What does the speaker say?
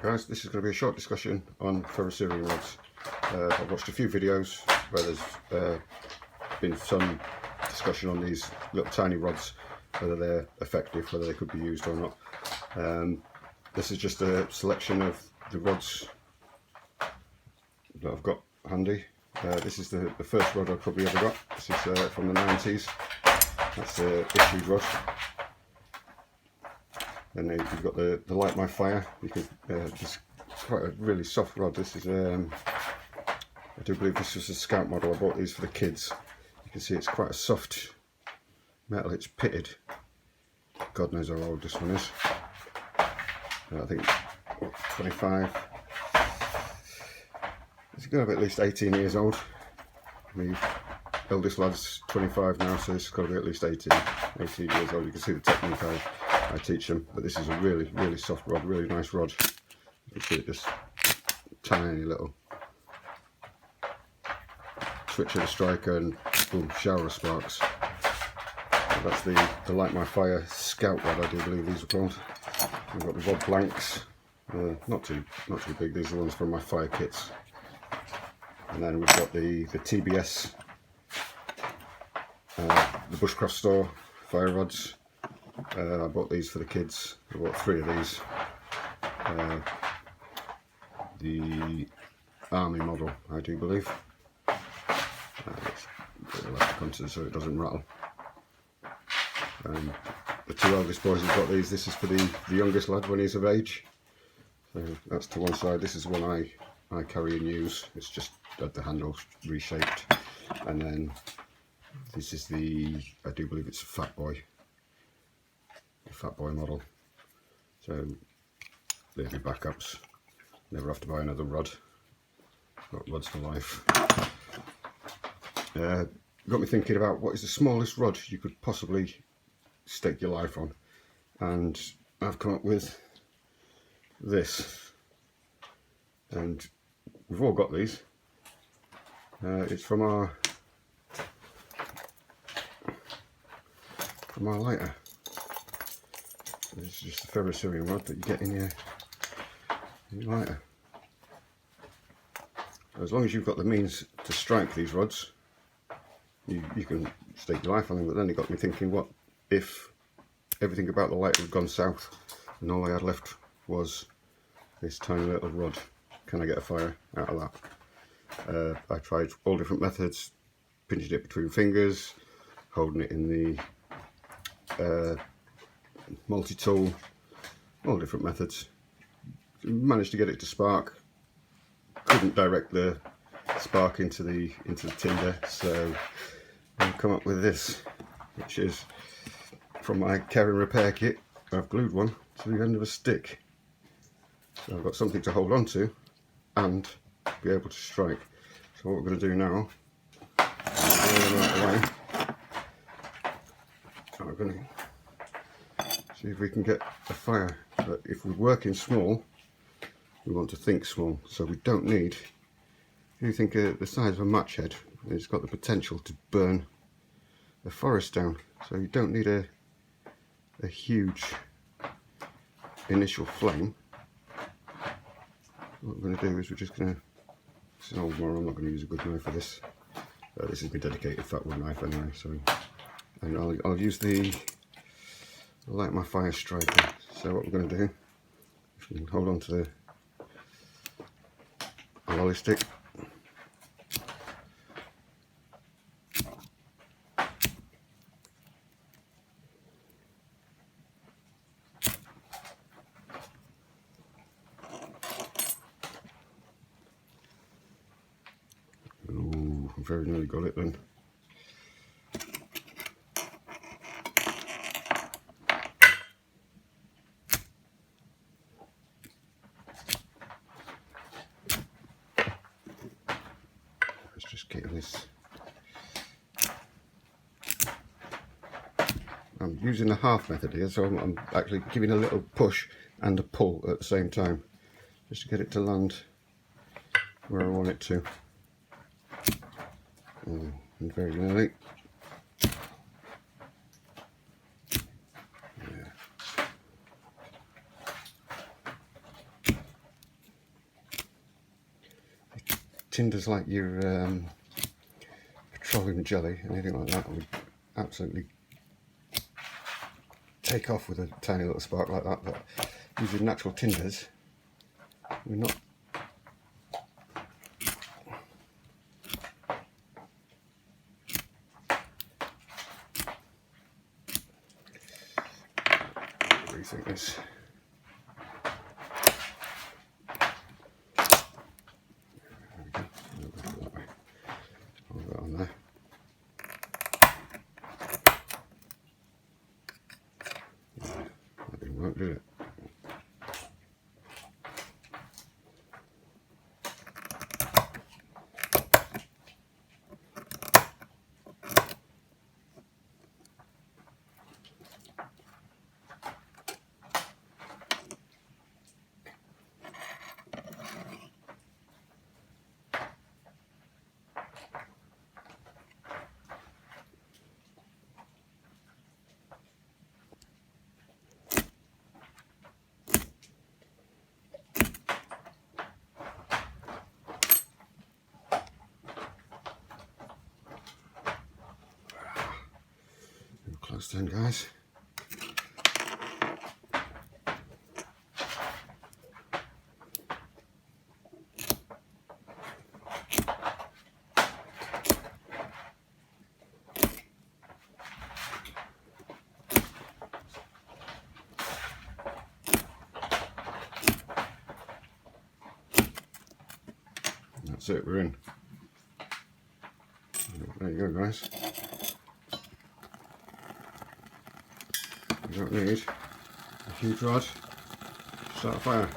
guys, this is going to be a short discussion on ferrocerium rods. I've watched a few videos where there's been some discussion on these little tiny rods, whether they're effective, whether they could be used or not. This is just a selection of the rods that I've got handy. This is the first rod I probably ever got. This is from the 90s. That's the issued rod. Then you've got the Light My Fire, because it's quite a really soft rod. This is I do believe this was a Scout model. I bought these for the kids. You can see it's quite a soft metal. It's pitted. God knows how old this one is. I think 25. It's got to be at least 18 years old. My eldest lad's 25 now, so it's got to be at least 18 years old. You can see the technique I teach them, but this is a really soft rod, really nice rod. You can see it just tiny little switch of the striker and boom, shower of sparks. So that's the Light My Fire Scout rod, I do believe these are called. We've got the rod blanks, not too big. These are the ones from my fire kits. And then we've got the TBS, the Bushcraft store fire rods. I bought these for the kids. I bought 3 of these. The Army model, I do believe. Let's put the electric onto so it doesn't rattle. The 2 eldest boys have got these. This is for the youngest lad when he's of age. So that's to one side. This is one I carry and use. It's just had the handle reshaped. And then this is I do believe it's a Fatboy model. So there'll be backups. Never have to buy another rod. Got rods for life. Got me thinking about what is the smallest rod you could possibly stake your life on, and I've come up with this. And we've all got these. It's from our lighter. This is just a ferrocerium rod that you get in your lighter. As long as you've got the means to strike these rods, you can stake your life on them. But then it got me thinking, what if everything about the lighter had gone south and all I had left was this tiny little rod? Can I get a fire out of that? I tried all different methods, pinching it between fingers, holding it in the multi-tool, all different methods. Managed to get it to spark. Couldn't direct the spark into the tinder, so I've come up with this, which is from my care and repair kit. I've glued one to the end of a stick, so I've got something to hold on to and be able to strike. So what we're going to do now, we're going to see if we can get a fire. But if we're working small, we want to think small, so we don't need, if you think the size of a match head, it's got the potential to burn a forest down, so you don't need a huge initial flame. What we're going to do is we're just going to, this is an old one, I'm not going to use a good knife for this. This is my dedicated Fatwood knife anyway, so, and I'll use the Light My Fire striker. So what we're going to do, if you can hold on to the lolly stick. Ooh, I very nearly got it then. Just getting this. I'm using the half method here, so I'm actually giving a little push and a pull at the same time, just to get it to land where I want it to. And very nearly. Yeah. tinders like your petroleum jelly, anything like that would absolutely take off with a tiny little spark like that, but using natural tinders, we're not. Rethink this. There we go. That way. Hold that on there. That didn't work, did it? Close then, guys. That's it, we're in. There you go, guys. You don't need a huge rod to start a fire.